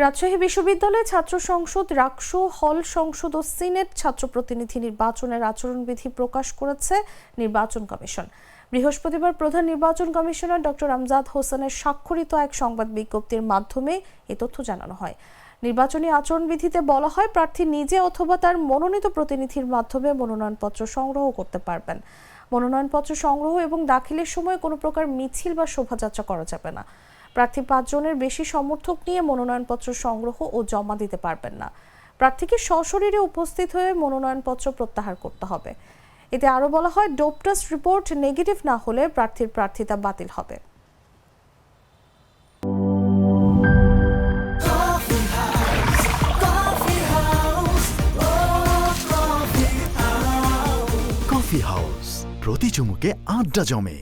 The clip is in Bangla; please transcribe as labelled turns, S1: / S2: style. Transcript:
S1: রাজশাহী বিশ্ববিদ্যালয়ে ছাত্র সংসদ, রাকসু, হল সংসদ ও সিনেট ছাত্র প্রতিনিধি নির্বাচনের আচরণবিধি প্রকাশ করেছে নির্বাচন কমিশন। বৃহস্পতিবার প্রধান নির্বাচন কমিশনার ডক্টর আমজাদ হোসেনের স্বাক্ষরিত এক সংবাদ বিজ্ঞপ্তির মাধ্যমে এ তথ্য জানানো হয়। নির্বাচনী আচরণবিধিতে বলা হয়, প্রার্থী নিজে অথবা তার মনোনীত প্রতিনিধির মাধ্যমে মনোনয়নপত্র সংগ্রহ করতে পারবেন। মনোনয়নপত্র সংগ্রহ এবং দাখিলের সময় কোনো প্রকার মিছিল বা শোভাযাত্রা করা যাবে না। প্রার্থী 5 জনের বেশি সমর্থক নিয়ে মনোনয়নপত্র সংগ্রহ ও জমা দিতে পারবেন না। প্রার্থীকে সশরীরে উপস্থিত হয়ে মনোনয়নপত্র প্রত্যাহার করতে হবে। এতে আরও বলা হয়, ডোপ টেস্ট রিপোর্ট নেগেটিভ না হলে প্রার্থীর প্রার্থিতা বাতিল হবে।
S2: কফি হাউস, প্রতি চুমুকে আড্ডা জমে।